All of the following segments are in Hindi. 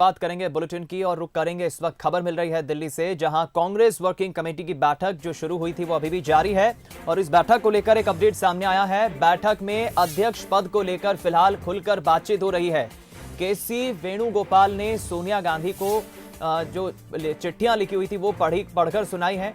बात करेंगे बुलेटिन की और रुक करेंगे। इस वक्त खबर मिल रही है दिल्ली से, जहां कांग्रेस वर्किंग कमेटी की बैठक जो शुरू हुई थी वो अभी भी जारी है और इस बैठक को लेकर एक अपडेट सामने आया है। बैठक में अध्यक्ष पद को लेकर फिलहाल खुलकर बातचीत हो रही है। केसी वेणुगोपाल ने सोनिया गांधी को जो चिट्ठियां लिखी हुई थी वो पढ़कर सुनाई है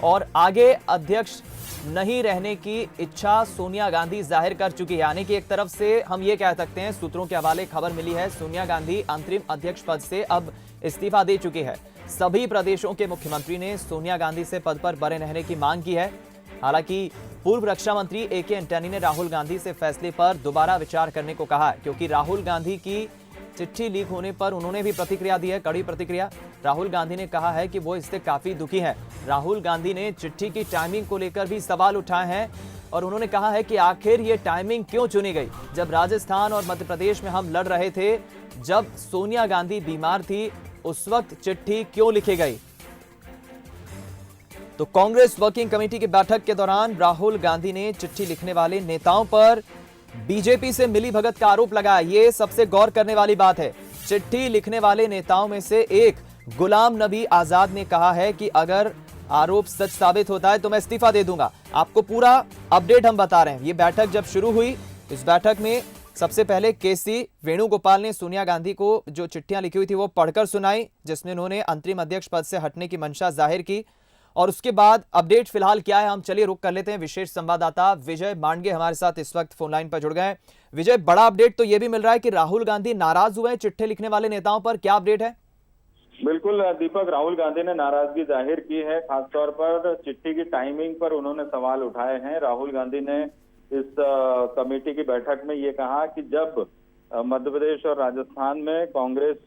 और आगे अध्यक्ष नहीं रहने की इच्छा सोनिया गांधी जाहिर कर चुकी है। यानी कि एक तरफ से हम ये कह सकते हैं, सूत्रों के हवाले खबर मिली है, सोनिया गांधी अंतरिम अध्यक्ष पद से अब इस्तीफा दे चुकी है। सभी प्रदेशों के मुख्यमंत्री ने सोनिया गांधी से पद पर बने रहने की मांग की है। हालांकि पूर्व रक्षा मंत्री AK एंटनी ने राहुल गांधी से फैसले पर दोबारा विचार करने को कहा है, क्योंकि राहुल गांधी की चिट्ठी लीक होने पर उन्होंने भी प्रतिक्रिया दी है, कड़ी प्रतिक्रिया। राहुल गांधी ने कहा है कि वो इससे काफी दुखी हैं। राहुल गांधी ने चिट्ठी की टाइमिंग को लेकर भी सवाल उठाए हैं और उन्होंने कहा है कि आखिर ये टाइमिंग क्यों चुनी गई, जब राजस्थान और मध्य प्रदेश में हम लड़ रहे थे, जब सोनिया गांधी बीमार थी, उस वक्त चिट्ठी क्यों लिखी गई। तो कांग्रेस वर्किंग कमेटी की बैठक के दौरान राहुल गांधी ने चिट्ठी लिखने वाले नेताओं पर बीजेपी से मिलीभगत का आरोप लगाया। ये सबसे गौर करने वाली बात है। चिट्ठी लिखने वाले नेताओं में से एक गुलाम नबी आजाद ने कहा है कि अगर आरोप सच साबित होता है तो मैं इस्तीफा दे दूंगा। आपको पूरा अपडेट हम बता रहे हैं। ये बैठक जब शुरू हुई, इस बैठक में सबसे पहले केसी वेणुगोपाल ने सोनिया गांधी को जो चिट्ठियां लिखी हुई थी वो पढ़कर सुनाई, जिसमें उन्होंने अंतरिम अध्यक्ष पद से हटने की मंशा जाहिर की। और उसके बाद अपडेट फिलहाल क्या है, हम चलिए रुक कर लेते हैं। विशेष संवाददाता विजय मांडगे हमारे साथ इस वक्त फोन लाइन पर जुड़ गए हैं। विजय, बड़ा अपडेट तो यह भी मिल रहा है कि राहुल गांधी नाराज हुए हैं चिट्ठी लिखने वाले नेताओं पर, क्या अपडेट है? बिल्कुल दीपक, राहुल गांधी ने नाराजगी जाहिर की है। खासतौर पर चिट्ठी की टाइमिंग पर उन्होंने सवाल उठाए हैं। राहुल गांधी ने इस कमेटी की बैठक में ये कहा कि जब मध्य प्रदेश और राजस्थान में कांग्रेस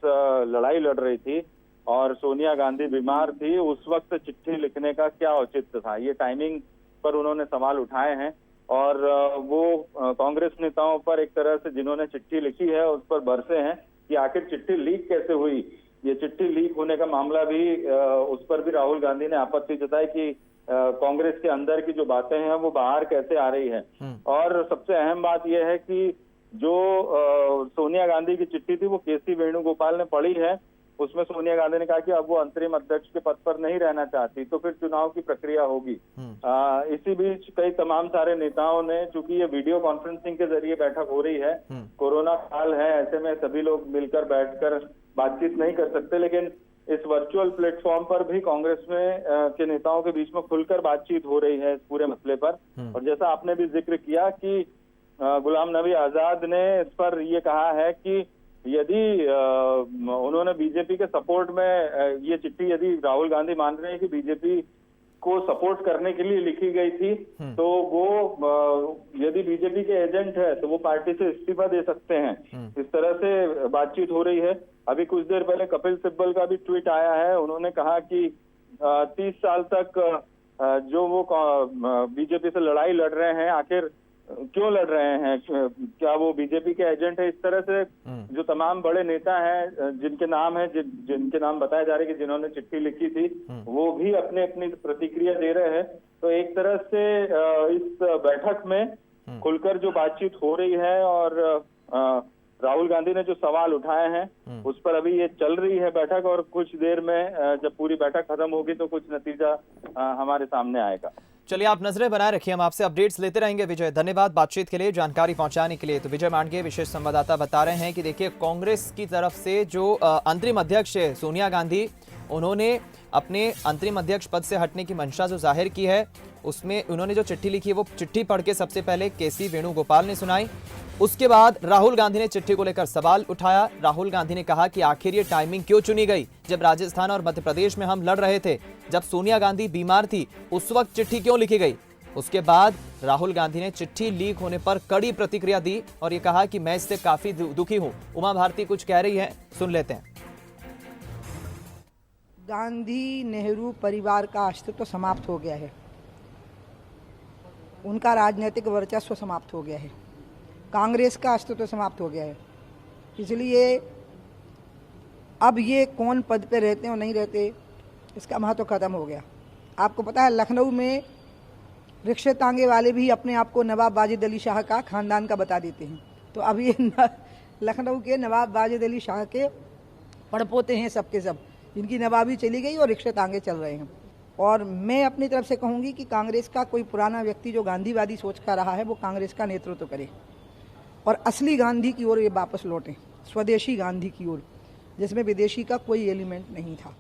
लड़ाई लड़ रही थी और सोनिया गांधी बीमार थी, उस वक्त चिट्ठी लिखने का क्या औचित्य था, ये टाइमिंग पर उन्होंने सवाल उठाए हैं। और वो कांग्रेस नेताओं पर एक तरह से जिन्होंने चिट्ठी लिखी है उस पर बरसे हैं कि आखिर चिट्ठी लीक कैसे हुई। ये चिट्ठी लीक होने का मामला भी उस पर भी राहुल गांधी ने आपत्ति जताई कि कांग्रेस के अंदर की जो बातें हैं वो बाहर कैसे आ रही है। और सबसे अहम बात यह है कि जो सोनिया गांधी की चिट्ठी थी वो केसी वेणुगोपाल ने पढ़ी है। उसमें सोनिया गांधी ने कहा कि अब वो अंतरिम अध्यक्ष के पद पर नहीं रहना चाहती, तो फिर चुनाव की प्रक्रिया होगी। इसी बीच कई तमाम सारे नेताओं ने, चूंकि ये वीडियो कॉन्फ्रेंसिंग के जरिए बैठक हो रही है, कोरोना काल है, ऐसे में सभी लोग मिलकर बैठकर बातचीत नहीं कर सकते, लेकिन इस वर्चुअल प्लेटफॉर्म पर भी कांग्रेस में के नेताओं के बीच में खुलकर बातचीत हो रही है इस पूरे मसले पर। और जैसा आपने भी जिक्र किया कि गुलाम नबी आजाद ने इस पर ये कहा है कि यदि उन्होंने बीजेपी के सपोर्ट में ये चिट्ठी, यदि राहुल गांधी मान रहे हैं कि बीजेपी को सपोर्ट करने के लिए लिखी गई थी, तो वो यदि बीजेपी के एजेंट है तो वो पार्टी से इस्तीफा दे सकते हैं। इस तरह से बातचीत हो रही है। अभी कुछ देर पहले कपिल सिब्बल का भी ट्वीट आया है। उन्होंने कहा कि 30 साल तक जो वो बीजेपी से लड़ाई लड़ रहे हैं, आखिर क्यों लड़ रहे हैं, क्या वो बीजेपी के एजेंट है। इस तरह से जो तमाम बड़े नेता हैं जिनके नाम है, जिनके नाम बताए जा रहे हैं कि जिन्होंने चिट्ठी लिखी थी, वो भी अपने अपनी प्रतिक्रिया दे रहे हैं। तो एक तरह से इस बैठक में खुलकर जो बातचीत हो रही है और राहुल गांधी ने जो सवाल उठाए हैं उस पर अभी ये चल रही है बैठक, और कुछ देर में जब पूरी बैठक खत्म होगी तो कुछ नतीजा हमारे सामने आएगा। चलिए, आप नजरें बनाए रखिए, हम आपसे अपडेट्स लेते रहेंगे। विजय, धन्यवाद बातचीत के लिए, जानकारी पहुंचाने के लिए। तो विजय मांडगे विशेष संवाददाता बता रहे हैं कि देखिए, कांग्रेस की तरफ से जो अंतरिम अध्यक्ष है सोनिया गांधी, उन्होंने अपने अंतरिम अध्यक्ष पद से हटने की मंशा जो जाहिर की है, उसमें उन्होंने जो चिट्ठी लिखी है वो चिट्ठी पढ़ के सबसे पहले केसी वेणुगोपाल ने सुनाई। उसके बाद राहुल गांधी ने चिट्ठी को लेकर सवाल उठाया। राहुल गांधी ने कहा कि आखिर ये टाइमिंग क्यों चुनी गई, जब राजस्थान और मध्य प्रदेश में हम लड़ रहे थे, जब सोनिया गांधी बीमार थी, उस वक्त चिट्ठी क्यों लिखी गई। उसके बाद राहुल गांधी ने चिट्ठी लीक होने पर कड़ी प्रतिक्रिया दी और ये कहा कि मैं इससे काफी दुखी हूं। उमा भारती कुछ कह रही है, सुन लेते हैं। गांधी नेहरू परिवार का अस्तित्व समाप्त हो गया है, उनका राजनीतिक वर्चस्व समाप्त हो गया है, कांग्रेस का अस्तित्व समाप्त हो गया है। इसलिए अब ये कौन पद पे रहते हैं और नहीं रहते, इसका महत्व खत्म हो गया। आपको पता है, लखनऊ में रिक्शे तांगे वाले भी अपने आप को नवाब वाजिद अली शाह का खानदान का बता देते हैं। तो अब ये लखनऊ के नवाब वाजिद अली शाह के पड़पोते हैं सबके सब, इनकी नवाबी चली गई और रिक्शे तांगे चल रहे हैं। और मैं अपनी तरफ से कहूँगी कि कांग्रेस का कोई पुराना व्यक्ति जो गांधीवादी सोच का रहा है वो कांग्रेस का नेतृत्व करे और असली गांधी की ओर ये वापस लौटें, स्वदेशी गांधी की ओर, जिसमें विदेशी का कोई एलिमेंट नहीं था।